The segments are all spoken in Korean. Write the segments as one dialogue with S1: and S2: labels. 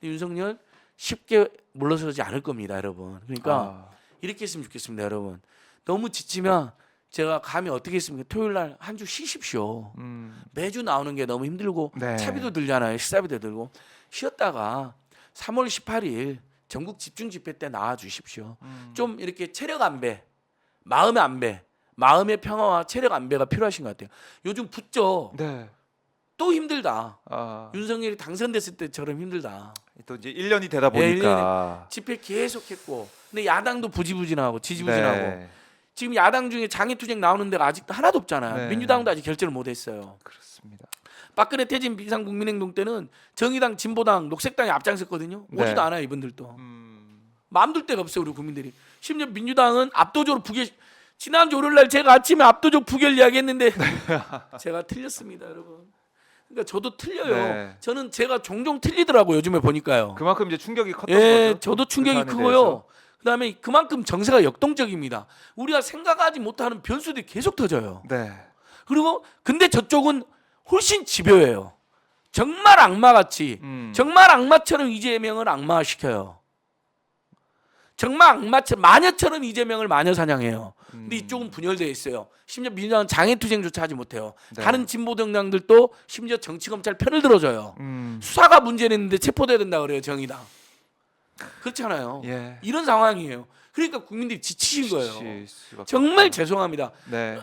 S1: 윤석열 쉽게 물러서지 않을 겁니다, 여러분. 그러니까 이렇게 했으면 좋겠습니다, 여러분. 너무 지치면 제가 감히 어떻게 했습니까? 토요일 날 한 주 쉬십시오. 매주 나오는 게 너무 힘들고
S2: 네.
S1: 차비도 들잖아요. 식사비도 들고. 쉬었다가 3월 18일 전국 집중 집회 때 나와 주십시오. 좀 이렇게 체력 안배, 마음의 안배, 마음의 평화와 체력 안배가 필요하신 것 같아요. 요즘 붙죠.
S2: 네.
S1: 또 힘들다.
S2: 아,
S1: 윤석열이 당선됐을 때처럼 힘들다.
S2: 또 이제 1년이 되다
S1: 예,
S2: 보니까
S1: 집회 계속했고, 근데 야당도 부지부진하고 지지부진하고.
S2: 네.
S1: 지금 야당 중에 장애투쟁 나오는 데가 아직도 하나도 없잖아요.
S2: 네.
S1: 민주당도 아직 결정을 못했어요.
S2: 그렇습니다.
S1: 박근혜 퇴진 비상국민행동 때는 정의당, 진보당, 녹색당이 앞장섰거든요.
S2: 네.
S1: 오지도 않아요, 이분들도. 마음 둘 데가 없어요, 우리 국민들이. 심지어 민주당은 압도적으로 부결. 지난주 월요일날 제가 아침에 압도적 부결 이야기했는데 제가 틀렸습니다, 여러분. 그러니까 저도 틀려요.
S2: 네.
S1: 저는 제가 종종 틀리더라고요, 요즘에 보니까요.
S2: 그만큼 이제 충격이 컸던
S1: 예,
S2: 거죠.
S1: 저도
S2: 그
S1: 충격이
S2: 사안에
S1: 크고요.
S2: 대해서.
S1: 그다음에 그만큼 정세가 역동적입니다. 우리가 생각하지 못하는 변수들이 계속 터져요.
S2: 네.
S1: 그리고 근데 저쪽은 훨씬 집요해요. 정말 악마같이, 정말 악마처럼 이재명을 악마시켜요. 정말 악마처럼 마녀처럼 이재명을 마녀 사냥해요. 근데 이쪽은 분열되어 있어요. 심지어 민주당은 장애투쟁조차 하지 못해요.
S2: 네.
S1: 다른 진보 정당들도 심지어 정치검찰 편을 들어줘요. 수사가 문제는 있는데 체포돼야 된다 그래요, 정의당. 그렇잖아요.
S2: 예.
S1: 이런 상황이에요. 그러니까 국민들이 지치신 거예요.
S2: 지칠 수밖에
S1: 정말
S2: 없죠.
S1: 죄송합니다.
S2: 네.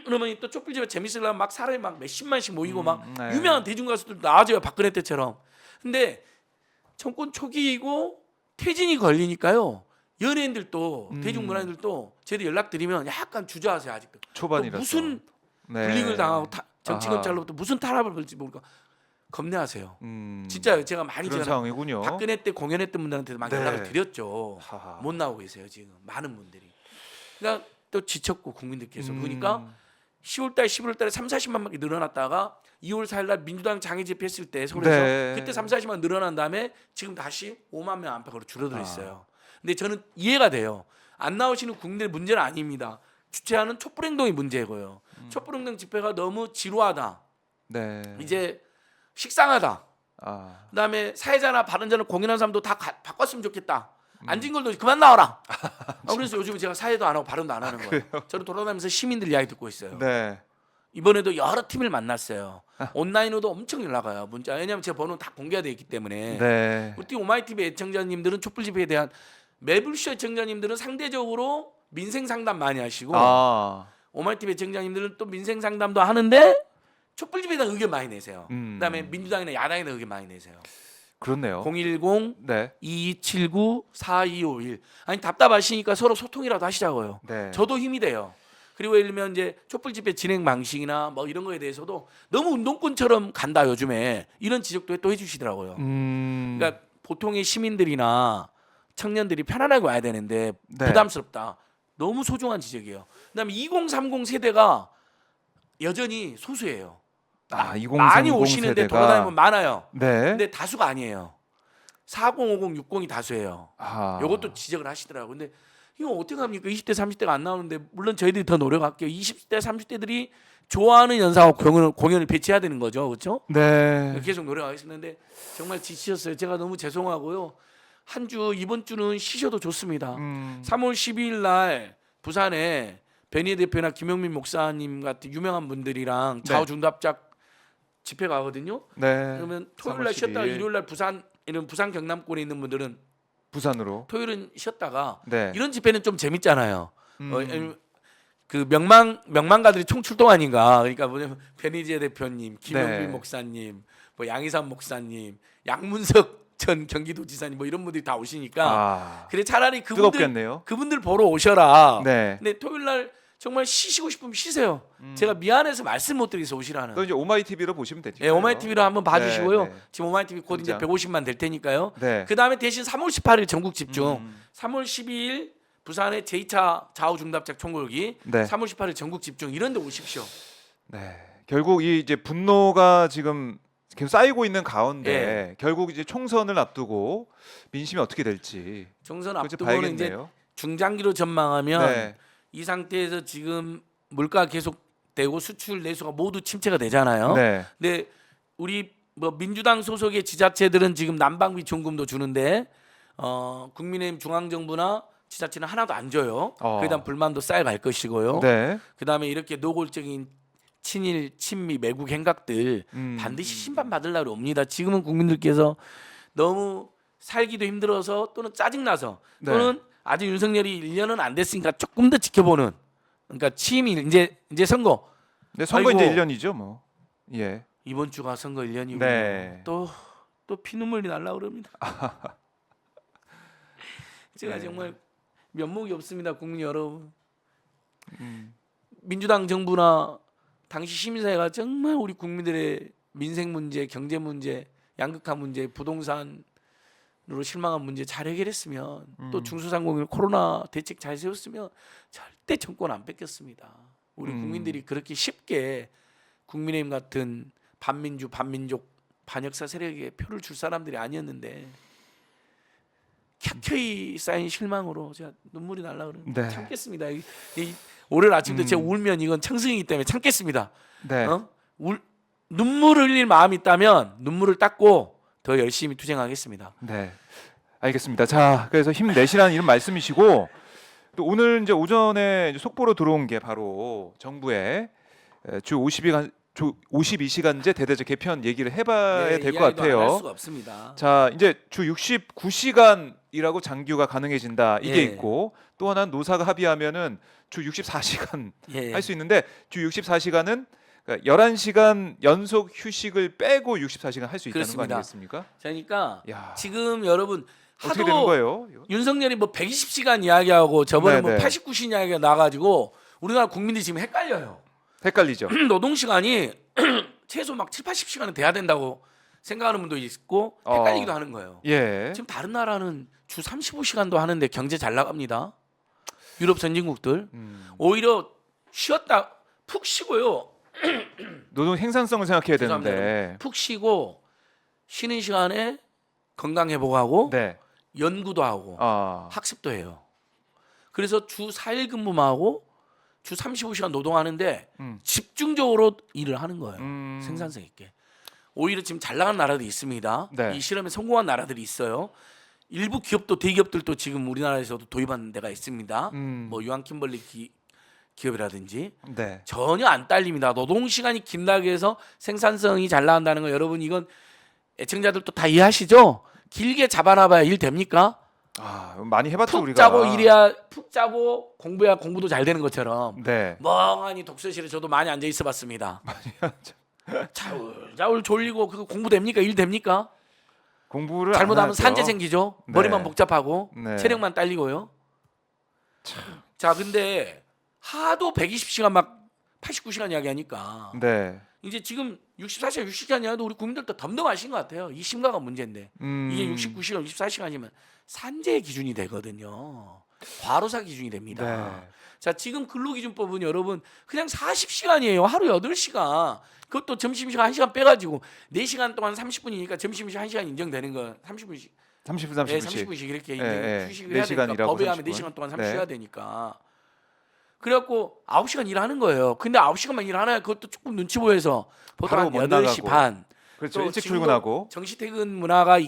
S1: 그러면 또 쪽불집에 재밌으려면 막 사람이 막 몇십만씩 모이고 막
S2: 네.
S1: 유명한 대중 가수들도 나와줘요, 박근혜 때처럼. 근데 정권 초기이고 퇴진이 걸리니까요. 연예인들도 대중문화인들도 저희들 연락드리면 약간 주저하세요, 아직도. 또
S2: 초반이라서.
S1: 무슨
S2: 네.
S1: 불이익을 당하고 정치검찰로부터
S2: 아하.
S1: 무슨 탄압을 받을지 모르니까 겁내하세요.
S2: 음.
S1: 진짜요. 제가 많이
S2: 그런
S1: 제가
S2: 상황이군요.
S1: 박근혜 때 공연했던 분들한테도 막
S2: 네.
S1: 연락을 드렸죠.
S2: 하하.
S1: 못 나오고 계세요, 지금 많은 분들이. 그러니까 또 지쳤고 국민들께서 그러니까 10월달, 11월달에 3, 40만 명이 늘어났다가 2월 4일날 민주당 장애 집회했을 때 서울에서
S2: 네.
S1: 그때 3, 40만 늘어난 다음에 지금 다시 5만 명 안팎으로 줄어들어 있어요. 근데 저는 이해가 돼요. 안 나오시는 국민들의 문제는 아닙니다. 주최하는 촛불행동이 문제고요. 촛불행동 집회가 너무 지루하다.
S2: 네.
S1: 이제 식상하다.
S2: 아.
S1: 그다음에 사회자나 바른자나 공연하는 사람도 다 바꿨으면 좋겠다. 안진걸도 그만 나와라. 그래서 요즘 제가 사회도 안 하고 발언도 안 하는 거예요. 저는 돌아다니면서 시민들 이야기 듣고 있어요.
S2: 네.
S1: 이번에도 여러 팀을 만났어요. 온라인으로도 엄청 연락 와요. 문자. 왜냐하면 제 번호는 다 공개가 되어 있기 때문에.
S2: 네.
S1: 우리 오마이TV 애청자님들은 촛불 집회에 대한 매불쇼 애청자님들은 상대적으로 민생 상담 많이 하시고
S2: 아.
S1: 오마이TV 애청자님들은 또 민생 상담도 하는데 촛불 집회에 대한 의견 많이 내세요. 그다음에 민주당이나 야당에 대한 의견 많이 내세요.
S2: 그렇네요.
S1: 010
S2: 네.
S1: 2279 4251. 아니 답답하시니까 서로 소통이라도 하시자고요.
S2: 네.
S1: 저도 힘이 돼요. 그리고 예를 들면 이제 촛불 집회 진행 방식이나 뭐 이런 거에 대해서도 너무 운동권처럼 간다 요즘에 이런 지적도 또 해주시더라고요. 그러니까 보통의 시민들이나 청년들이 편안하게 와야 되는데
S2: 네.
S1: 부담스럽다. 너무 소중한 지적이에요. 그다음에 2030 세대가 여전히 소수예요.
S2: 아, 2030
S1: 많이 오시는데
S2: 세대가
S1: 돌아다니면 많아요.
S2: 네.
S1: 근데 다수가 아니에요. 4050, 60이 다수예요.
S2: 아.
S1: 이것도 지적을 하시더라고요. 근데 이거 어떻게 합니까? 20대, 30대가 안 나오는데 물론 저희들이 더 노력할게요. 20대, 30대들이 좋아하는 연상하고 공연을 배치해야 되는 거죠, 그렇죠?
S2: 네.
S1: 계속 노력하겠는데 정말 지치셨어요. 제가 너무 죄송하고요. 한 주 이번 주는 쉬셔도 좋습니다. 3월 12일 날 부산에 변희애 대표나 김영민 목사님 같은 유명한 분들이랑
S2: 네.
S1: 좌우중답작 집회 가거든요.
S2: 네.
S1: 그러면 토요일 날
S2: 3월
S1: 쉬었다가
S2: 12일.
S1: 일요일 날 부산 경남권에 있는 분들은
S2: 부산으로.
S1: 토요일은 쉬었다가
S2: 네.
S1: 이런 집회는 좀 재밌잖아요. 그 명망가들이 총 출동 아닌가. 그러니까 뭐냐면 변희재 대표님, 김영민
S2: 네.
S1: 목사님, 뭐 양희삼 목사님, 양문석 전 경기도지사님 뭐 이런 분들이 다 오시니까
S2: 아.
S1: 그래 차라리
S2: 뜨겁겠네요.
S1: 그분들 보러 오셔라.
S2: 네.
S1: 근데 토요일 날 정말 쉬시고 싶으면 쉬세요. 제가 미안해서 말씀 못 드려서 오시라는.
S2: 또 이제 오마이TV로 보시면 되죠.
S1: 예, 오마이TV로 한번 봐주시고요.
S2: 네, 네.
S1: 지금 오마이TV 곧 이제
S2: 당장.
S1: 150만 될 테니까요.
S2: 네.
S1: 그 다음에 대신 3월 18일 전국 집중, 3월 12일 부산의 제2차 좌우중답작 총궐기,
S2: 네.
S1: 3월 18일 전국 집중 이런 데 오십시오.
S2: 네. 결국 이 이제 분노가 지금 계속 쌓이고 있는 가운데
S1: 예.
S2: 결국 이제 총선을 앞두고 민심이 어떻게 될지
S1: 총선
S2: 그걸
S1: 앞두고는 이제
S2: 봐야겠네요.
S1: 중장기로 전망하면
S2: 네.
S1: 이 상태에서 지금 물가 계속되고 수출 내수가 모두 침체가 되잖아요.
S2: 네.
S1: 근데 우리 뭐 민주당 소속의 지자체들은 지금 난방비 지원금도 주는데 국민의힘 중앙정부나 지자체는 하나도 안 줘요. 그에 대한 불만도 쌓여갈 것이고요.
S2: 네.
S1: 그다음에 이렇게 노골적인 친일, 친미, 매국 행각들 반드시 심판받으려고 옵니다. 지금은 국민들께서 너무 살기도 힘들어서 또는 짜증나서
S2: 네.
S1: 또는 아직 윤석열이 1년은 안 됐으니까 조금 더 지켜보는 그러니까 취임이 이제 선거
S2: 네, 선거
S1: 아이고.
S2: 이제 1년이죠, 뭐. 예.
S1: 이번 주가 선거 1년이고
S2: 네.
S1: 또 피눈물이 날라 그럽니다. 제가
S2: 네.
S1: 정말 면목이 없습니다, 국민 여러분.
S2: 음.
S1: 민주당 정부나 당시 시민사회가 정말 우리 국민들의 민생 문제, 경제 문제, 양극화 문제, 부동산으로 실망한 문제 잘 해결했으면 또 중소상공인 코로나 대책 잘 세웠으면 절대 정권 안 뺏겼습니다. 우리 국민들이 그렇게 쉽게 국민의힘 같은 반민주, 반민족, 반역사 세력에 표를 줄 사람들이 아니었는데 켜켜이 쌓인 실망으로 제가 눈물이 날라 그러는데
S2: 네.
S1: 참겠습니다. 오늘 아침도 제가 울면 이건 청승이기 때문에 참겠습니다.
S2: 네.
S1: 눈물을 흘릴 마음이 있다면 눈물을 닦고 더 열심히 투쟁하겠습니다.
S2: 네. 알겠습니다. 자, 그래서 힘내시라는 이런 말씀이시고 또 오늘 이제 오전에 이제 속보로 들어온 게 바로 정부의 주 52시간제 대대적 개편 얘기를 해봐야 될 것
S1: 이야기도 안 할
S2: 같아요.
S1: 수가 없습니다.
S2: 자, 이제 주 69시간이라고 장규가 가능해진다. 이게
S1: 예.
S2: 있고 또 하나는 노사가 합의하면은 주 64시간
S1: 예.
S2: 할 수 있는데 주 64시간은 그러니까 11시간 연속 휴식을 빼고 64시간 할 수 있다는
S1: 그렇습니다.
S2: 거 아니겠습니까?
S1: 그러니까
S2: 야,
S1: 지금 여러분
S2: 어떻게 되는
S1: 하도
S2: 거예요? 이거?
S1: 윤석열이 뭐 120시간 이야기하고 저번에 뭐
S2: 네네.
S1: 89시간 이야기가 나가지고 우리나라 국민들이 지금 헷갈려요.
S2: 헷갈리죠.
S1: 노동 시간이 최소 막 7, 80시간은 돼야 된다고 생각하는 분도 있고 헷갈리기도 하는 거예요.
S2: 예.
S1: 지금 다른 나라는 주 35시간도 하는데 경제 잘 나갑니다. 유럽 선진국들 오히려 쉬었다 푹 쉬고요.
S2: 노동 생산성을 생각해야
S1: 죄송합니다,
S2: 되는데.
S1: 여러분. 푹 쉬고 쉬는 시간에 건강 회복하고
S2: 네.
S1: 연구도 하고
S2: 아.
S1: 학습도 해요. 그래서 주 4일 근무만 하고 주 35시간 노동하는데 집중적으로 일을 하는 거예요. 생산성 있게. 오히려 지금 잘 나가는 나라도 있습니다.
S2: 네.
S1: 이 실험에 성공한 나라들이 있어요. 일부 기업도 대기업들도 지금 우리나라에서도 도입하는 데가 있습니다. 뭐 유한킴벌리 기업이라든지
S2: 네.
S1: 전혀 안 딸립니다. 노동 시간이 긴다고 해서 생산성이 잘 나간다는 거 여러분 이건 애청자들도 다 이해하시죠? 길게 잡아놔봐야 일 됩니까?
S2: 아, 많이 해봤죠
S1: 푹
S2: 우리가.
S1: 짜고 일해야 푹 짜고 공부해야 공부도 잘 되는 것처럼
S2: 네.
S1: 멍하니 독서실에 저도 많이 앉아 있어봤습니다. 자울 졸리고 그거 공부 됩니까? 일 됩니까?
S2: 공부를
S1: 잘못하면
S2: 안 하죠.
S1: 산재 생기죠.
S2: 네.
S1: 머리만 복잡하고
S2: 네.
S1: 체력만 딸리고요. 자 근데 하도 120시간 막 89시간 이야기하니까
S2: 네.
S1: 이제 지금 64시간 60시간이라도 우리 국민들도 덤덤하신 것 같아요. 이 심각한 문제인데 이게 69시간 64시간이면 산재 기준이 되거든요. 과로사 기준이 됩니다.
S2: 네.
S1: 자 지금 근로기준법은 여러분 그냥 40시간이에요. 하루 8시간. 그것도 점심시간 1시간 빼가지고 4시간 동안 30분이니까 점심시간 1시간 인정되는 거 30분씩
S2: 30분 30분씩.
S1: 30분씩 이렇게
S2: 예, 예.
S1: 휴식을 해야
S2: 4시간
S1: 되니까
S2: 일하고
S1: 법에 하면
S2: 30분.
S1: 4시간 동안 30분
S2: 네.
S1: 쉬어야 되니까 그래갖고 9시간 일하는 거예요. 근데 9시간만 일하나요? 그것도 조금 눈치 보여서 보통 한
S2: 바로 못
S1: 8시
S2: 나가고.
S1: 반
S2: 그렇죠.
S1: 또
S2: 일찍
S1: 지금도
S2: 출근하고.
S1: 정시퇴근 문화가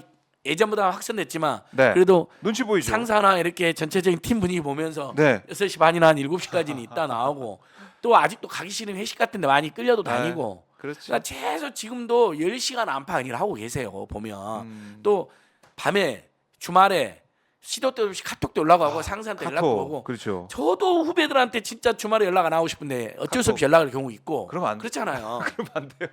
S1: 예전보다 확산됐지만
S2: 네.
S1: 그래도
S2: 눈치 보이죠.
S1: 상사나 이렇게 전체적인 팀 분위기 보면서
S2: 네.
S1: 6시 반이나 한 7시까지는 있다 나오고 또 아직도 가기 싫으면 회식 같은 데 많이 끌려도
S2: 네.
S1: 다니고
S2: 그렇죠.
S1: 그러니까 최소 지금도 10시간 안팎 일을 하고 계세요. 보면 또 밤에 주말에 시도 때 없이 카톡도 연락하고 상사한테 연락도
S2: 카톡.
S1: 오고
S2: 그렇죠.
S1: 저도 후배들한테 진짜 주말에 연락 안 하고 싶은데 어쩔 수 없이
S2: 카톡.
S1: 연락을 할 경우 있고
S2: 그러면 안 돼.
S1: 그렇잖아요.
S2: 그러면 안 돼요.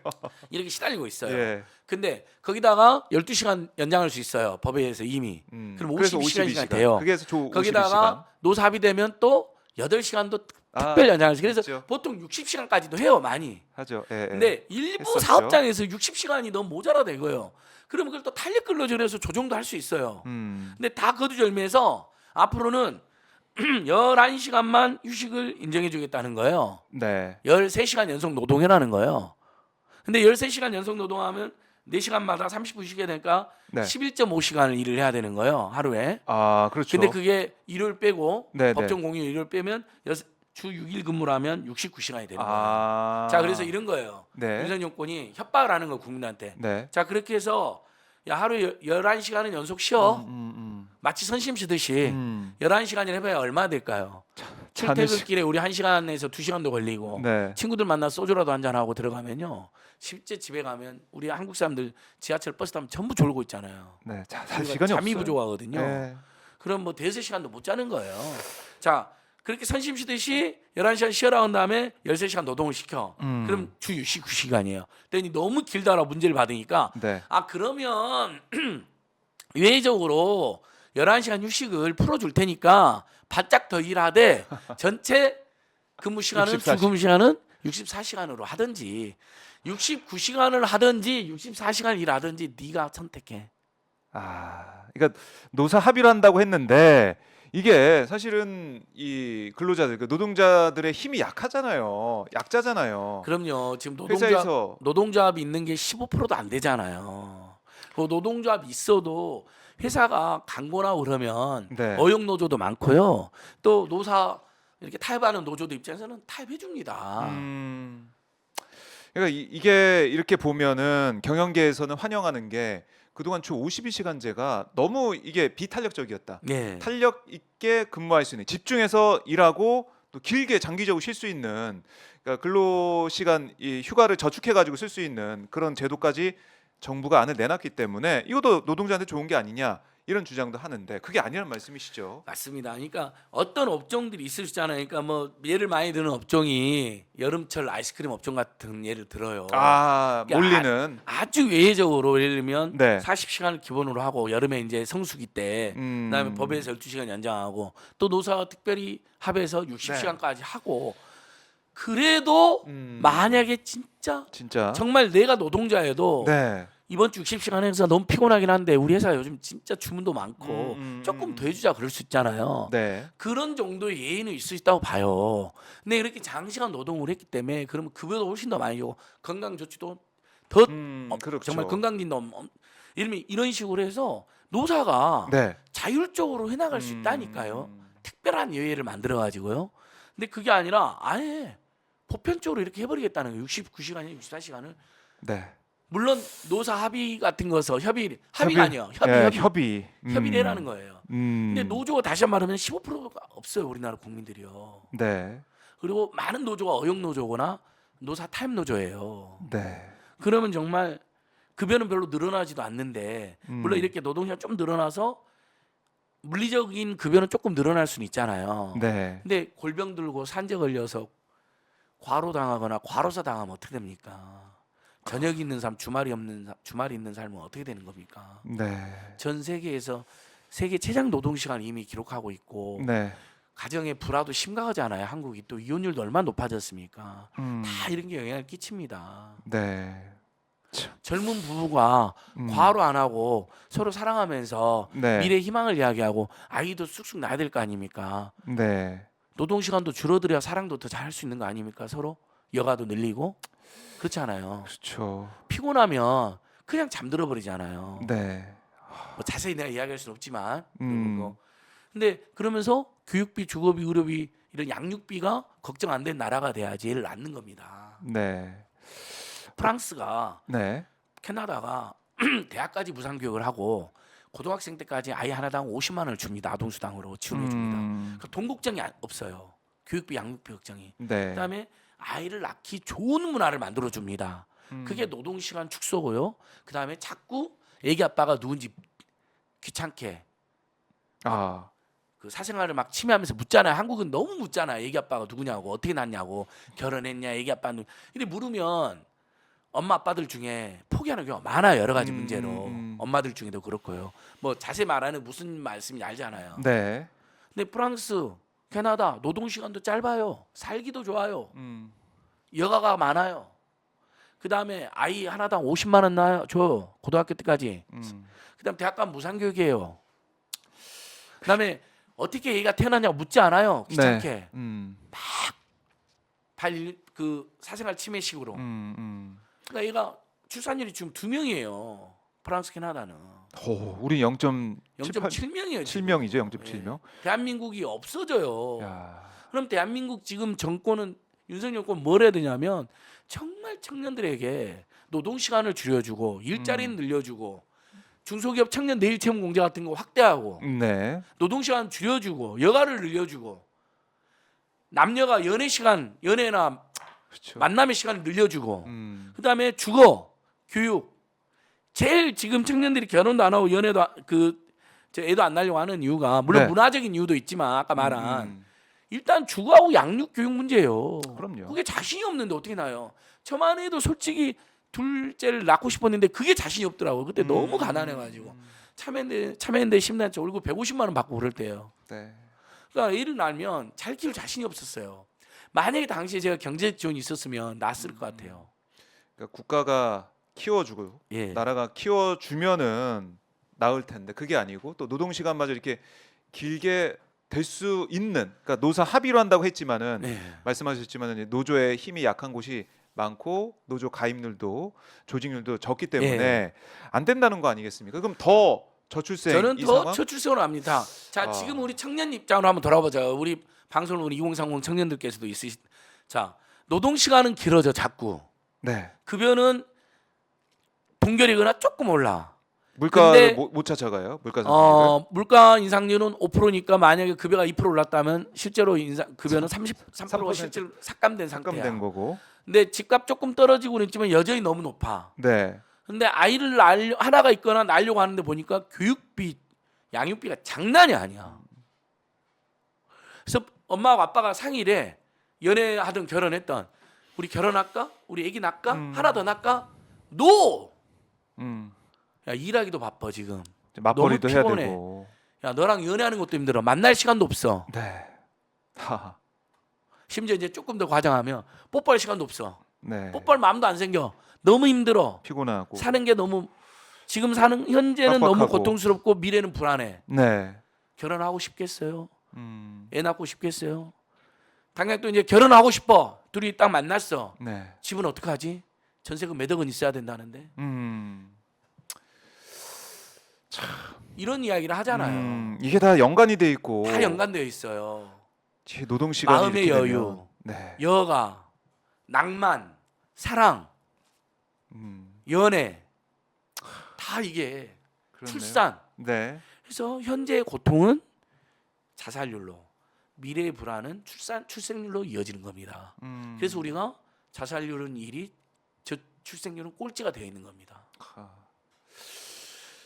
S1: 이렇게 시달리고 있어요.
S2: 예.
S1: 근데 거기다가 12시간 연장할 수 있어요. 법에 의해서 이미. 그럼
S2: 그래서
S1: 52시간이 돼요.
S2: 그게 조
S1: 거기다가 노사합이 되면 또 8시간도
S2: 아,
S1: 특별 연장을 해서 그래서
S2: 있죠.
S1: 보통 60시간까지도 해요. 많이.
S2: 하죠. 예, 예.
S1: 근데 일부
S2: 했었죠.
S1: 사업장에서 60시간이 너무 모자라다 이거예요. 그러면 그걸 또 탄력 근로제로 조정도 할 수 있어요. 근데 다 거두절미해서 앞으로는 11시간만 휴식을 인정해 주겠다는 거예요.
S2: 네.
S1: 13시간 연속 노동해라는 거예요. 근데 13시간 연속 노동하면 4시간마다 30분 쉬게 되니까
S2: 네.
S1: 11.5시간을 일을 해야 되는 거예요. 하루에.
S2: 아, 그렇죠.
S1: 근데 그게 일요일 빼고
S2: 네,
S1: 법정 공휴일 일요일 빼면 주 6일 근무를 하면 69시간이 되는 거예요.
S2: 아.
S1: 자, 그래서 이런 거예요.
S2: 네.
S1: 윤석열 정권이 협박을 하는 거 국민한테.
S2: 네.
S1: 자, 그렇게 해서 야, 하루 11시간은 연속 쉬어.
S2: 음.
S1: 마치 선심 쉬듯이 11시간을 해봐야 얼마 될까요?
S2: 잠이
S1: 출퇴근길에 우리 1시간에서 2시간도 걸리고
S2: 네.
S1: 친구들 만나 소주라도 한잔하고 들어가면요. 실제 집에 가면 우리 한국 사람들 지하철 버스 타면 전부 졸고 있잖아요.
S2: 네. 자, 살
S1: 우리가
S2: 시간이
S1: 잠이
S2: 없어요.
S1: 부족하거든요.
S2: 네.
S1: 그럼 뭐 대여섯 시간도 못 자는 거예요. 자, 그렇게 선심 쉬듯이 11시간 쉬어라 한 다음에 13시간 노동을 시켜. 그럼 주 69시간이에요. 그랬더니 너무 길다라 문제를 받으니까
S2: 네.
S1: 아, 그러면 외적으로 11시간 휴식을 풀어줄 테니까 바짝 더 일하되 전체 근무 시간은
S2: 64
S1: 주 근무 시간은 64시간으로 하든지 69시간을 하든지 64시간 일하든지 네가 선택해.
S2: 그러니까 노사 합의를 한다고 했는데 이게 사실은 이 근로자들, 그 노동자들의 힘이 약하잖아요. 약자잖아요.
S1: 그럼요. 지금
S2: 회사에서
S1: 노동조합이 있는 게 15%도 안 되잖아요. 그 노동조합이 있어도 회사가 강고나고 그러면
S2: 네.
S1: 어용 노조도 많고요. 또 노사 이렇게 타협하는 노조도 입장에서는 타협해 줍니다.
S2: 그러니까 이게 이렇게 보면은 경영계에서는 환영하는 게 그동안 주 52시간제가 너무 이게 비탄력적이었다.
S1: 네.
S2: 탄력 있게 근무할 수 있는, 집중해서 일하고 또 길게 장기적으로 쉴 수 있는, 그러니까 근로 시간 이 휴가를 저축해 가지고 쓸 수 있는 그런 제도까지 정부가 안을 내놨기 때문에 이것도 노동자한테 좋은 게 아니냐 이런 주장도 하는데 그게 아니란 말씀이시죠?
S1: 맞습니다. 그러니까 어떤 업종들이 있을 수 있잖아요. 그러니까 뭐 예를 많이 드는 업종이 여름철 아이스크림 업종 같은 예를 들어요. 그러니까
S2: 몰리는.
S1: 아주 외회적으로 예를 들면
S2: 네.
S1: 40시간을 기본으로 하고 여름에 이제 성수기 때 그다음에 법에서 12시간 연장하고 또 노사가 특별히 합해서 60시간까지 하고 그래도 만약에 진짜 정말 내가 노동자여도
S2: 네.
S1: 이번 주 60시간 행사 너무 피곤하긴 한데 우리 회사 요즘 진짜 주문도 많고 조금 더 해주자 그럴 수 있잖아요.
S2: 네.
S1: 그런 정도의 예의는 있을 수 있다고 봐요. 근데 이렇게 장시간 노동을 했기 때문에 그러면 급여도 훨씬 더 많이 주고 건강 조치도 더
S2: 그렇죠.
S1: 정말 건강진도 이런 식으로 해서 노사가
S2: 네.
S1: 자율적으로 해나갈 수 있다니까요. 특별한 예외를 만들어 가지고요. 근데 그게 아니라 아예 보편적으로 이렇게 해버리겠다는 거예요. 69시간이나 64시간을.
S2: 네.
S1: 물론 노사 합의 같은 거서 합의가 아니에요. 협의라는 거예요. 근데 노조가 다시 한 번 말하면 15%가 없어요. 우리나라 국민들이요.
S2: 네.
S1: 그리고 많은 노조가 어용 노조거나 노사 타임 노조예요.
S2: 네.
S1: 그러면 정말 급여는 별로 늘어나지도 않는데 물론 이렇게 노동시간 좀 늘어나서 물리적인 급여는 조금 늘어날 수는 있잖아요.
S2: 네.
S1: 근데 골병 들고 산재 걸려서 과로 당하거나 과로사 당하면 어떻게 됩니까? 저녁이 있는 삶, 주말이 있는 삶은 어떻게 되는 겁니까?
S2: 네.
S1: 전 세계에서 세계 최장 노동 시간 이미 기록하고 있고
S2: 네.
S1: 가정의 불화도 심각하잖아요. 한국이 또 이혼율도 얼마나 높아졌습니까? 다 이런 게 영향을 끼칩니다.
S2: 네.
S1: 젊은 부부가 과로 안 하고 서로 사랑하면서
S2: 네.
S1: 미래 희망을 이야기하고 아이도 쑥쑥 낳아야 될 거 아닙니까?
S2: 네.
S1: 노동 시간도 줄어들어야 사랑도 더 잘할 수 있는 거 아닙니까? 서로 여가도 늘리고 그렇지 않아요.
S2: 그렇죠.
S1: 피곤하면 그냥 잠들어 버리잖아요.
S2: 네.
S1: 뭐 자세히 내가 이야기할 수는 없지만 근데 그러면서 교육비, 주거비, 의료비 이런 양육비가 걱정 안 된 나라가 돼야지 애를 낳는 겁니다.
S2: 네.
S1: 프랑스가
S2: 네.
S1: 캐나다가 대학까지 무상교육을 하고 고등학생 때까지 아이 하나당 50만 원을 줍니다. 아동수당으로 지원해 줍니다. 그러니까 돈 걱정이 없어요. 교육비, 양육비 걱정이.
S2: 네.
S1: 그다음에 아이를 낳기 좋은 문화를 만들어 줍니다. 그게 노동 시간 축소고요. 그다음에 자꾸 애기 아빠가 누군지 귀찮게 그 사생활을 막 침해하면서 묻잖아요. 한국은 너무 묻잖아요. 애기 아빠가 누구냐고 어떻게 낳냐고 결혼했냐 애기 아빠 이렇게 물으면 엄마 아빠들 중에 포기하는 경우가 많아요. 여러 가지 문제로 엄마들 중에도 그렇고요. 뭐 자세히 말하는 무슨 말씀인지 알잖아요.
S2: 네.
S1: 근데 프랑스, 캐나다 노동 시간도 짧아요. 살기도 좋아요. 여가가 많아요. 그 다음에 아이 하나당 50만 원 줘요. 고등학교 때까지. 그다음 대학 가면 무상교육이에요. 그다음에 어떻게 얘가 태어났냐고 묻지 않아요. 귀찮게. 그 사생활 침해식으로. 그러니까 얘가 출산율이 지금 2명이에요. 프랑스, 캐나다는.
S2: 우리 0.7명이죠.
S1: 0.7명이에요.
S2: 7명이죠. 0.7명.
S1: 대한민국이 없어져요. 그럼 대한민국 지금 정권은 윤석열 정권 뭘 해야 되냐면 정말 청년들에게 노동 시간을 줄여주고 일자리는 늘려주고 중소기업 청년 내일 채용 공제 같은 거 확대하고
S2: 네.
S1: 노동 시간 줄여주고 여가를 늘려주고 남녀가 연애 시간 연애나
S2: 그렇죠.
S1: 만남의 시간을 늘려주고 그다음에 주거 교육 제일 지금 청년들이 결혼도 안 하고 연애도 저 애도 안 낳으려고 하는 이유가 물론
S2: 네.
S1: 문화적인 이유도 있지만 아까 말한 일단 주거하고 양육 교육 문제예요.
S2: 그럼요.
S1: 그게 자신이 없는데 어떻게 나요? 저만 해도 솔직히 둘째를 낳고 싶었는데 그게 자신이 없더라고요. 그때 너무 가난해가지고 참여연대 심단체 월급 150만 원 받고 그럴 때예요.
S2: 네.
S1: 그러니까 애를 낳으면 잘 키울 자신이 없었어요. 만약에 당시에 제가 경제적 지원이 있었으면 낳았을 것 같아요.
S2: 그러니까 국가가 키워주고
S1: 예.
S2: 나라가 키워주면은 나을 텐데 그게 아니고 또 노동 시간마저 이렇게 길게 될 수 있는 그러니까 노사 합의로 한다고 했지만은
S1: 네.
S2: 말씀하셨지만은 노조의 힘이 약한 곳이 많고 노조 가입률도 조직률도 적기 때문에
S1: 예.
S2: 안 된다는 거 아니겠습니까? 그럼 더 저출생
S1: 저는
S2: 이
S1: 더
S2: 상황?
S1: 저출생으로 합니다. 자,
S2: 아.
S1: 지금 우리 청년 입장으로 한번 돌아보자. 우리 방송을 우리 2030 청년들께서도 있으시. 자, 노동 시간은 길어져 자꾸.
S2: 네. 급여는
S1: 동결이거나 조금 올라.
S2: 물가를
S1: 근데-
S2: 못 찾아가요. 물가 상승률을.
S1: 물가 인상률은 5%니까 만약에 급여가 2% 올랐다면 실제로 인상 급여는 33%가
S2: 3%
S1: 실제로 삭감된 상태야.
S2: 삭감된 거고.
S1: 근데 집값 조금 떨어지고는 있지만 여전히 너무 높아.
S2: 네.
S1: 근데 아이를 하나가 있거나 낳으려고 하는데 보니까 교육비, 양육비가 장난이 아니야. 그래서 엄마하고 아빠가 상의를 연애하든 결혼했던 우리 결혼할까? 우리 애기 낳을까? 하나 더 낳을까? 노!
S2: 음.
S1: 야, 일하기도 바빠 지금.
S2: 맞벌이도
S1: 너무
S2: 해야
S1: 피곤해.
S2: 되고.
S1: 야, 너랑 연애하는 것도 힘들어. 만날 시간도 없어.
S2: 네. 하.
S1: 심지어 이제 조금 더 과장하면 뽀뽀할 시간도 없어.
S2: 네.
S1: 뽀뽀할 마음도 안 생겨. 너무 힘들어.
S2: 피곤하고.
S1: 사는 게 너무 지금 사는 현재는 너무
S2: 빡빡하고.
S1: 고통스럽고 미래는 불안해.
S2: 네.
S1: 결혼하고 싶겠어요?
S2: 음.
S1: 애 낳고 싶겠어요? 당장 또 이제 결혼하고 싶어. 둘이 딱 만났어.
S2: 네.
S1: 집은 어떡하지? 전세금 몇 억은 있어야 된다는데. 이런 이야기를 하잖아요.
S2: 이게 다 연관이 돼 있고.
S1: 다 연관되어 있어요.
S2: 노동 시간이
S1: 마음의
S2: 이렇게
S1: 여유,
S2: 되면. 네.
S1: 여가, 낭만, 사랑, 연애 다 이게
S2: 그렇네요.
S1: 출산.
S2: 네.
S1: 그래서 현재의 고통은 자살률로, 미래의 불안은 출생률로 이어지는 겁니다. 그래서 우리가 자살률은 1위, 저출생률은 꼴찌가 되어 있는 겁니다.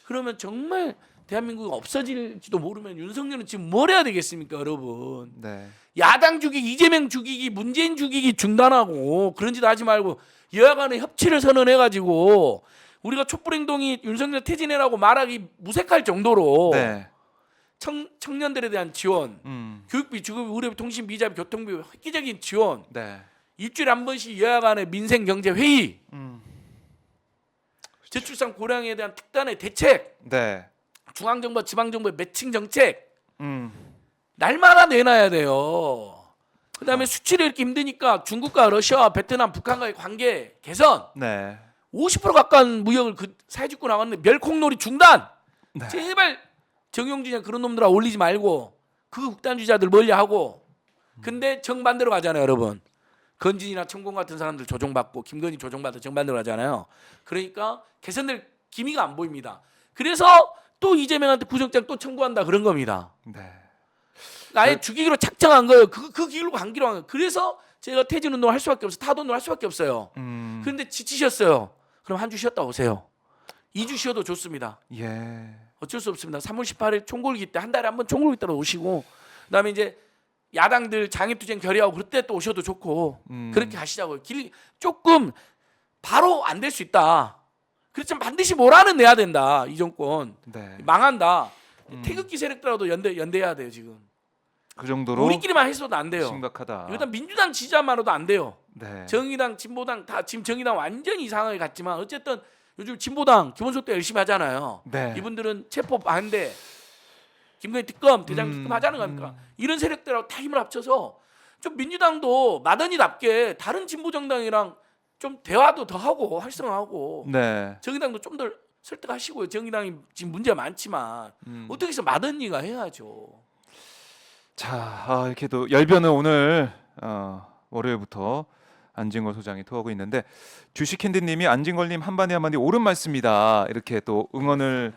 S1: 그러면 정말 대한민국이 없어질지도 모르면 윤석열은 지금 뭘 해야 되겠습니까, 여러분?
S2: 네.
S1: 야당 죽이기, 이재명 죽이기, 문재인 죽이기 중단하고 그런 짓 하지 말고 여야 간에 협치를 선언해가지고 우리가 촛불행동이 윤석열 퇴진해라고 말하기 무색할 정도로
S2: 네.
S1: 청년들에 대한 지원, 교육비, 주거비, 의료비, 통신비, 이자비, 교통비 획기적인 지원,
S2: 네.
S1: 일주일에 한 번씩 여야 간의 민생 경제 회의, 저출산 고령에 대한 특단의 대책,
S2: 네.
S1: 중앙정부와 지방정부의 매칭 정책 날마다 내놔야 돼요. 그다음에 수출이 이렇게 힘드니까 중국과 러시아와 베트남, 북한과의 관계 개선,
S2: 네.
S1: 50% 가까운 무역을 사회주권 나왔는데 멸콩놀이 중단.
S2: 네.
S1: 제발 정용진이나 그런 놈들아 올리지 말고 그 극단주의자들 멀리하고. 근데 정반대로 가잖아요, 여러분. 건진이나 천공 같은 사람들 조종받고 김건희 조종받아 정반대로 가잖아요. 그러니까 개선될 기미가 안 보입니다. 그래서 또 이재명한테 구속장 또 청구한다 그런 겁니다.
S2: 네.
S1: 아예 죽이기로 작정한 거예요. 그 길로 간기로 한 거예요. 그래서 제가 퇴진 운동을 할 수밖에 없어요. 타도 운동을 할 수밖에 없어요. 그런데 지치셨어요. 그럼 한 주 쉬었다 오세요. 2주 쉬어도 좋습니다.
S2: 예.
S1: 어쩔 수 없습니다. 3월 18일 총궐기 때 한 달에 한 번 총궐기 때로 오시고 그다음에 이제 야당들 장애투쟁 결의하고 그럴 때 또 오셔도 좋고 그렇게 가시자고요. 조금 바로 안 될 수 있다. 그렇지만 반드시 뭐라는 내야 된다. 이 정권
S2: 네.
S1: 망한다. 태극기 세력들하고도 연대해야 돼요 지금.
S2: 그 정도로
S1: 우리끼리만 해서도 안 돼요.
S2: 심각하다.
S1: 일단 민주당 지지자만으로도 안 돼요.
S2: 네.
S1: 정의당, 진보당 다 지금 정의당 완전히 이상하게 갔지만 어쨌든 요즘 진보당 기본소득 열심히 하잖아요.
S2: 네.
S1: 이분들은 체포 반대, 김건희 특검, 대장 특검 하자는 겁니까? 이런 세력들하고 다 힘을 합쳐서 좀 민주당도 마더니답게 다른 진보 정당이랑 좀 대화도 더 하고 활성화하고
S2: 네.
S1: 정의당도 좀 더 설득하시고요. 정의당이 지금 문제가 많지만 어떻게 해서 마더니가 해야죠.
S2: 자, 이렇게 또 열변은 오늘 월요일부터 안진걸 소장이 토하고 있는데 주식캔디님이 안진걸님 한마디 한마디 옳은 말씀이다 이렇게 또 응원을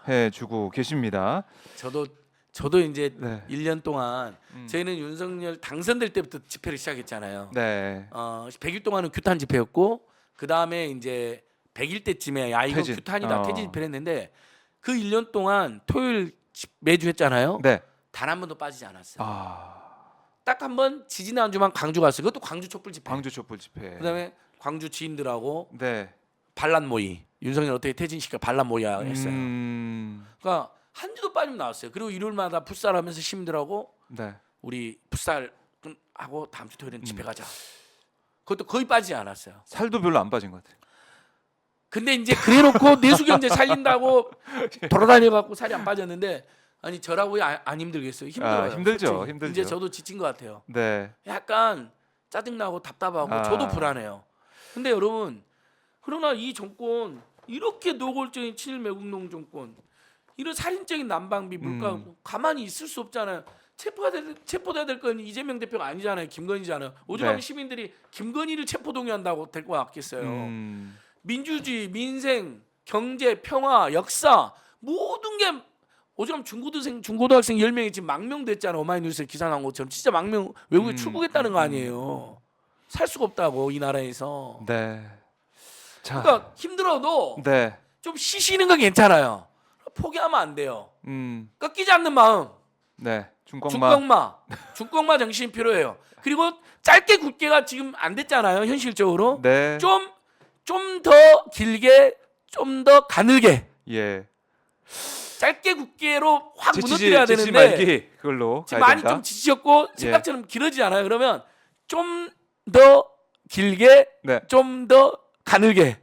S2: 해주고 계십니다.
S1: 저도 이제
S2: 네.
S1: 1년 동안 저희는 윤석열 당선될 때부터 집회를 시작했잖아요.
S2: 네.
S1: 100일 동안은 규탄 집회였고 그 다음에 이제 100일 때쯤에 야 이거
S2: 퇴진.
S1: 규탄이다 퇴진 집회를 했는데 그 1년 동안 토요일 매주 했잖아요.
S2: 네.
S1: 단 한 번도 빠지지 않았어요.
S2: 아,
S1: 딱 한 번 지지난주만 광주 갔어요. 그것도 광주 촛불 집회.
S2: 광주 촛불 집회.
S1: 그다음에 광주 지인들하고
S2: 네.
S1: 반란 모의. 윤석열 어떻게 퇴진시켜 반란 모의 했어요. 그러니까 한 주도 빠지면 나왔어요. 그리고 일요일마다 풋살하면서 시민들하고
S2: 네.
S1: 우리 풋살 하고 다음 주 토요일엔 집회 가자. 그것도 거의 빠지지 않았어요.
S2: 살도 별로 안 빠진 것 같아요.
S1: 근데 이제 그래놓고 내수경제 살린다고 돌아다녀갖고 살이 안 빠졌는데 아니 저라고 안 힘들겠어요. 힘들어요.
S2: 힘들죠.
S1: 솔직히.
S2: 힘들죠.
S1: 이제 저도 지친 것 같아요.
S2: 네.
S1: 약간 짜증나고 답답하고 저도 불안해요. 근데 여러분 그러나 이 정권 이렇게 노골적인 친일 매국노 정권 이런 살인적인 난방비 물가 가만히 있을 수 없잖아요. 체포돼야 될 건 이재명 대표가 아니잖아요. 김건희잖아요. 오죽하면
S2: 네.
S1: 시민들이 김건희를 체포 동의한다고 될 거 같겠어요.
S2: 음.
S1: 민주주의, 민생, 경제, 평화, 역사 모든 게 오죽하면 중고등학생 10명이 지금 망명됐잖아요. 오마이뉴스에 기사 나온 것처럼 진짜 망명 외국에 출국했다는 거 아니에요. 살 수가 없다고 이 나라에서.
S2: 네. 자.
S1: 그러니까 힘들어도
S2: 네.
S1: 좀 쉬시는 건 괜찮아요. 포기하면 안 돼요. 꺾이지 않는 마음.
S2: 네. 중꺾마.
S1: 중꺾마 정신이 필요해요. 그리고 짧게 굵게가 지금 안 됐잖아요. 현실적으로.
S2: 네.
S1: 좀 더 길게, 좀 더 가늘게.
S2: 예.
S1: 짧게 굵게로 확
S2: 지치지
S1: 무너뜨려야 되는데
S2: 말기 그걸로
S1: 지금
S2: 가야
S1: 많이
S2: 된다.
S1: 좀 지치셨고 생각처럼 길어지지 않아요. 그러면 좀 더 길게,
S2: 네.
S1: 좀 더 가늘게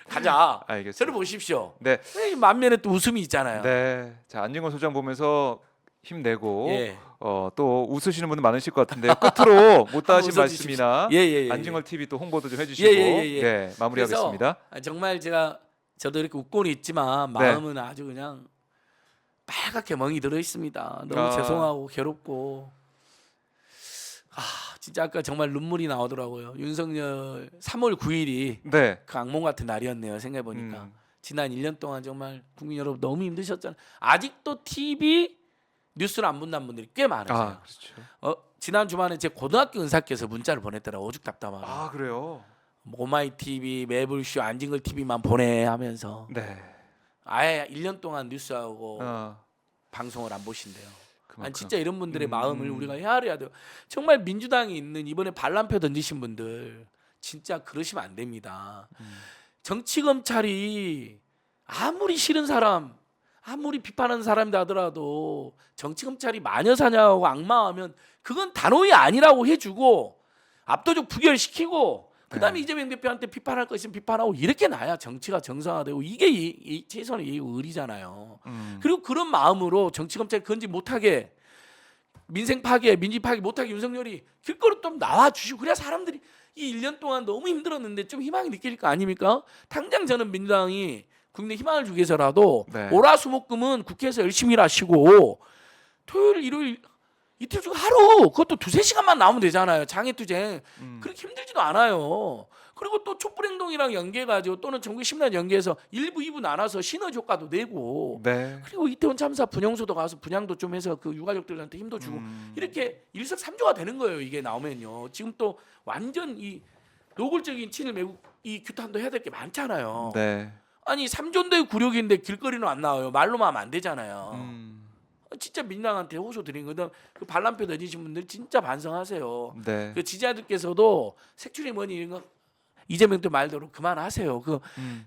S1: 가자.
S2: 알겠습니다.
S1: 저를 보십시오.
S2: 네.
S1: 이 만면에 또 웃음이 있잖아요.
S2: 네. 자, 안진걸 소장 보면서 힘내고
S1: 예.
S2: 또 웃으시는 분들 많으실 것 같은데 끝으로 못다 하신
S1: 한번 웃어주십시오.
S2: 말씀이나
S1: 예.
S2: 안진걸 TV 또 홍보도 좀 해주시고
S1: 예.
S2: 네, 마무리하겠습니다.
S1: 그래서 정말 저도 이렇게 웃고는 있지만 마음은 아주 그냥 빨갛게 멍이 들어 있습니다. 너무 죄송하고 괴롭고 진짜 아까 정말 눈물이 나오더라고요. 윤석열 3월 9일이
S2: 네.
S1: 그 악몽 같은 날이었네요. 생각해 보니까 지난 1년 동안 정말 국민 여러분 너무 힘드셨잖아요. 아직도 TV 뉴스를 안 본다는 분들이 꽤 많으세요.
S2: 그렇죠.
S1: 지난 주말에 제 고등학교 은사께서 문자를 보냈더라고. 오죽 답답하고.
S2: 그래요.
S1: 오마이 TV, 매불쇼, 안진걸 TV만 보내 하면서
S2: 네.
S1: 아예 1년 동안 뉴스하고 방송을 안 보신대요. 아니 진짜 이런 분들의 마음을 우리가 헤아려야 돼요. 정말 민주당이 있는 이번에 반란표 던지신 분들 진짜 그러시면 안 됩니다. 정치 검찰이 아무리 싫은 사람, 아무리 비판하는 사람이다 하더라도 정치 검찰이 마녀 사냥하고 악마하면 그건 단호히 아니라고 해주고 압도적 부결시키고 그다음에 이재명 대표한테 비판할 것이면 비판하고 이렇게 나야 정치가 정상화되고 이게 최선의 의리잖아요. 그리고 그런 마음으로 정치 검찰 건지 못하게 민생 파괴, 민지 파괴 못하게 윤석열이 길거리 좀 나와 주시고 그래야 사람들이 이 1년 동안 너무 힘들었는데 좀 희망이 느낄 거 아닙니까? 당장 저는 민주당이 국민의 희망을 주기 위해서라도 월화수목금은 국회에서 열심히 일하시고 토요일, 일요일 이틀 중 하루 그것도 2-3시간만 나오면 되잖아요. 장애투쟁 그렇게 힘들지도 않아요. 그리고 또 촛불행동이랑 연계해가지고 또는 전국 신문 연계해서 1부, 2부 나눠서 시너지 효과도 내고 그리고 이태원 참사 분향소도 가서 분향도 좀 해서 그 유가족들한테 힘도 주고 이렇게 일석삼조가 되는 거예요. 이게 나오면요. 지금 또 완전 이 노골적인 친일 매국 이 규탄도 해야 될 게 많잖아요. 아니 3존도의 굴욕인데 길거리는 안 나와요. 말로만 하면 안 되잖아요. 진짜 민당한테 호소 드린 거든. 그 반란표 던지신 분들 진짜 반성하세요. 그 지지자들께서도 색출이 뭐니 이런 거 이재명 때 말대로 그만하세요. 그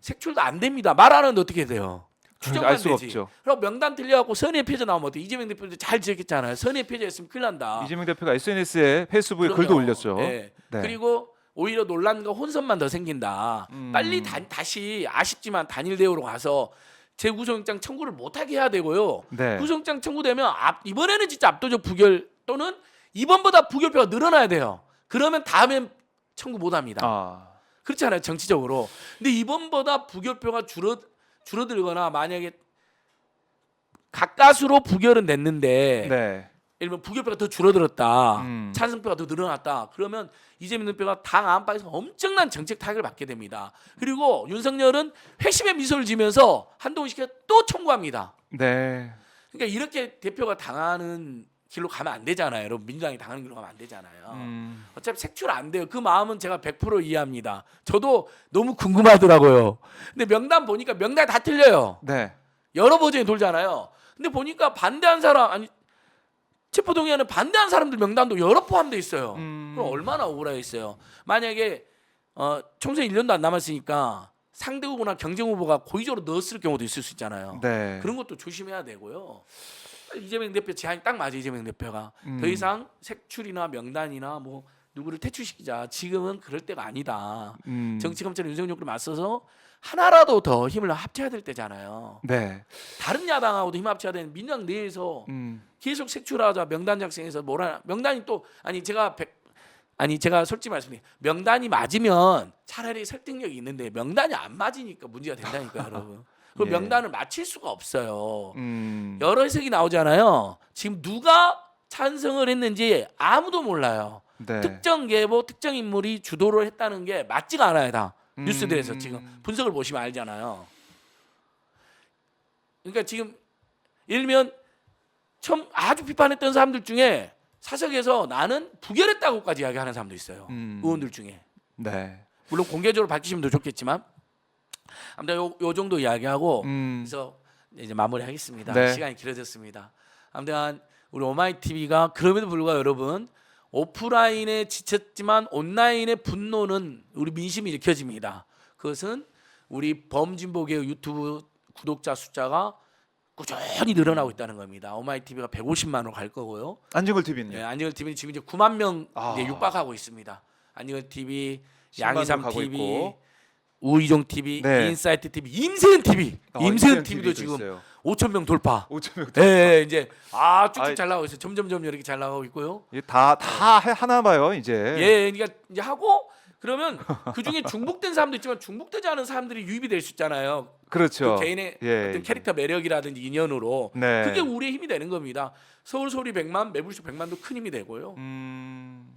S1: 색출도 안 됩니다. 말하는데 어떻게 돼요? 추정만
S2: 알 수가
S1: 되지.
S2: 없죠.
S1: 그럼 명단 틀려갖고 선의 표제 나오면 어때? 이재명 대표도 잘 지적했잖아요. 선의 표제였으면 큰일 난다.
S2: 이재명 대표가 SNS에 페이스북에
S1: 그럼요.
S2: 글도 올렸죠.
S1: 그리고 오히려 논란과 혼선만 더 생긴다. 빨리 다시 아쉽지만 단일 대우로 가서 재구속영장 청구를 못하게 해야 되고요. 구속영장 청구되면 이번에는 진짜 압도적 부결 또는 이번보다 부결표가 늘어나야 돼요. 그러면 다음엔 청구 못합니다. 그렇잖아요, 정치적으로. 근데 이번보다 부결표가 줄어들거나 만약에 가까스로 부결은 됐는데 예를 들면 부결표가 더 줄어들었다.
S2: 음.
S1: 찬성표가 더 늘어났다. 그러면 이재명 대표가 당 안팎에서 엄청난 정책 타격을 받게 됩니다. 그리고 윤석열은 회심의 미소를 지면서 한동훈 씨가 또 청구합니다.
S2: 네.
S1: 그러니까 이렇게 대표가 당하는 길로 가면 안 되잖아요. 여러분 민주당이 당하는 길로 가면 안 되잖아요. 어차피 색출 안 돼요. 그 마음은 제가 100% 이해합니다. 저도 너무 궁금하더라고요. 근데 명단 보니까 명단이 다 틀려요.
S2: 네.
S1: 여러 버전이 돌잖아요. 근데 보니까 반대한 사람 아니 체포동의안에 반대한 사람들 명단도 여러 포함돼 있어요. 그럼 얼마나 억울하겠어요. 만약에 총선 1년도 안 남았으니까 상대 후보나 경쟁 후보가 고의적으로 넣었을 경우도 있을 수 있잖아요.
S2: 네.
S1: 그런 것도 조심해야 되고요. 이재명 대표 제안이 딱 맞아요. 이재명 대표가 더 이상 색출이나 명단이나 뭐 누구를 퇴출시키자. 지금은 그럴 때가 아니다. 정치검찰 윤석열과 맞서서 하나라도 더 힘을 합쳐야 될 때잖아요.
S2: 네.
S1: 다른 야당하고도 힘 합쳐야 되는 민주당 내에서 계속 색출하자 명단 작성해서 뭐라 명단이 또 제가 솔직히 말씀드리면 명단이 맞으면 차라리 설득력이 있는데 명단이 안 맞으니까 문제가 된다니까요, 여러분. 그
S2: 예.
S1: 명단을 맞힐 수가 없어요.
S2: 음.
S1: 여러 해석이 나오잖아요. 지금 누가 찬성을 했는지 아무도 몰라요.
S2: 네.
S1: 특정 계보, 특정 인물이 주도를 했다는 게 맞지가 않아요, 다. 뉴스들에서 지금 분석을 보시면 알잖아요. 그러니까 지금 예를 들면 처음 아주 비판했던 사람들 중에 사석에서 나는 부결했다고까지 이야기하는 사람도 있어요. 의원들 중에.
S2: 네.
S1: 물론 공개적으로 밝히시면 더 좋겠지만 아무튼 요 정도 이야기하고 그래서 이제 마무리하겠습니다.
S2: 네.
S1: 시간이 길어졌습니다. 아무튼 우리 오마이TV가 그럼에도 불구하고 여러분 오프라인에 지쳤지만 온라인의 분노는 우리 민심이 일으켜집니다. 그것은 우리 범진보계의 유튜브 구독자 숫자가 꾸준히 늘어나고 있다는 겁니다. 오마이TV가 150만으로 갈 거고요.
S2: 안진걸 TV는요?
S1: 네, 안진걸 TV는 지금 이제 9만 명
S2: 아.
S1: 이제 육박하고 있습니다. 안진걸 TV,
S2: 10만
S1: 양희삼
S2: 가고
S1: TV,
S2: 있고.
S1: 우이종 TV,
S2: 네.
S1: 인사이트 TV, 임세은 TV, 임세은 TV도
S2: TV도
S1: 지금
S2: 있어요.
S1: 5천 명 돌파.
S2: 5,000명.
S1: 예, 이제 쭉쭉
S2: 아이.
S1: 잘 나가고 있어요. 점점점 이렇게 잘 나가고 있고요.
S2: 다 하나 봐요, 이제.
S1: 예, 그러니까 이제 하고 그러면 그 중에 중복된 사람도 있지만 중복되지 않은 사람들이 유입이 될 수 있잖아요.
S2: 그렇죠.
S1: 그 개인의
S2: 예,
S1: 어떤 캐릭터 매력이라든지 인연으로
S2: 네.
S1: 그게 우리의 힘이 되는 겁니다. 서울 소리 100만, 매불쇼 100만도 큰 힘이 되고요.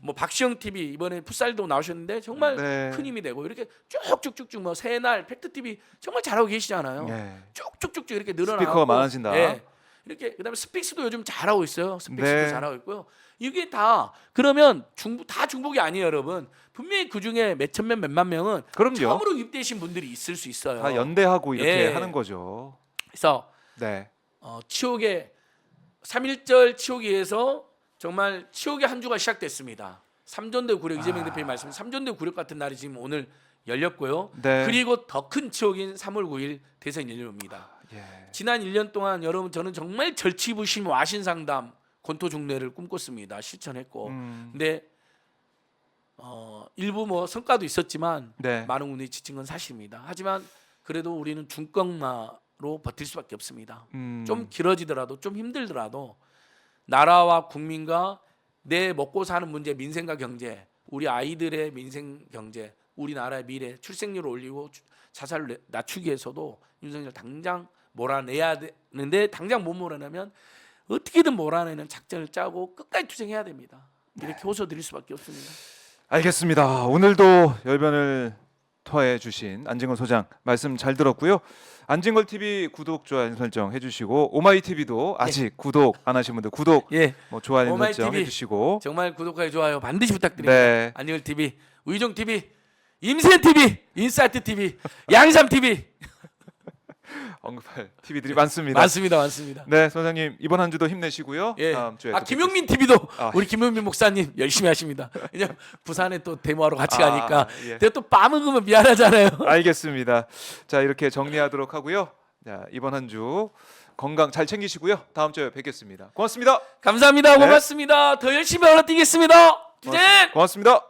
S1: 뭐 박시영 TV 이번에 풋살도 나오셨는데 정말
S2: 네.
S1: 큰 힘이 되고 이렇게 쭉쭉쭉쭉 뭐 새날 팩트 TV 정말 잘하고 계시잖아요.
S2: 네.
S1: 쭉쭉쭉쭉 이렇게 늘어나고
S2: 스피커가 많아진다.
S1: 예. 이렇게 그다음에 스픽스도 요즘 잘하고 있어요. 스픽스도
S2: 네.
S1: 잘하고 있고요. 이게 다 그러면 다 중복이 아니에요, 여러분. 분명히 그 중에 몇천 명, 몇만 명은
S2: 그럼요.
S1: 처음으로 입대신 분들이 있을 수 있어요.
S2: 다 연대하고 이렇게
S1: 예.
S2: 하는 거죠.
S1: 그래서
S2: 네.
S1: 치욕의 3.1절 치욕에서 정말 치욕의 한 주가 시작됐습니다. 삼전대 구력 이재명 대표님 말씀 삼전대 구력 같은 날이 지금 오늘 열렸고요.
S2: 네.
S1: 그리고 더 큰 치욕인 3월 9일 대선 연료입니다.
S2: 예.
S1: 지난 1년 동안 여러분 저는 정말 절치부심 와신상담 권토중례를 꿈꿨습니다. 실천했고 근데 일부 뭐 성과도 있었지만
S2: 네.
S1: 많은 분들이 지친 건 사실입니다. 하지만 그래도 우리는 중꺾마로 버틸 수밖에 없습니다. 좀 길어지더라도 좀 힘들더라도 나라와 국민과 내 먹고 사는 문제, 민생과 경제, 우리 아이들의 민생 경제, 우리나라의 미래, 출생률을 올리고 자살을 낮추기 위해서도 윤석열 당장 몰아내야 되는데 당장 못 몰아내면 어떻게든 몰아내는 작전을 짜고 끝까지 투쟁해야 됩니다. 이렇게 호소드릴 수밖에 없습니다.
S2: 알겠습니다. 오늘도 열변을 토해 주신 안진걸 소장 말씀 잘 들었고요. 안진걸 TV 구독 좋아요 설정 해주시고 오마이 TV도 아직 구독 안 하신 분들 구독
S1: 예,
S2: 뭐 좋아요
S1: 오마이
S2: 설정
S1: TV.
S2: 해주시고
S1: 정말 구독과 좋아요 반드시 부탁드립니다.
S2: 네.
S1: 안진걸 TV, 우이종 TV, 임세은 TV, 인사이트 TV, 양희삼 TV
S2: 언급할 TV들이 많습니다.
S1: 많습니다.
S2: 네, 소장님 이번 한 주도 힘내시고요.
S1: 예.
S2: 다음 주에 또
S1: 김용민 TV도
S2: 아.
S1: 우리 김용민 목사님 열심히 하십니다. 왜냐면 부산에 또 데모하러 같이
S2: 아,
S1: 가니까
S2: 예.
S1: 내가 또 빠먹으면 미안하잖아요.
S2: 알겠습니다. 자 이렇게 정리하도록 하고요. 자 이번 한 주 건강 잘 챙기시고요. 다음 주에 뵙겠습니다. 고맙습니다.
S1: 감사합니다.
S2: 네.
S1: 고맙습니다. 더 열심히 올라뛰겠습니다. 투쟁!
S2: 고맙습니다.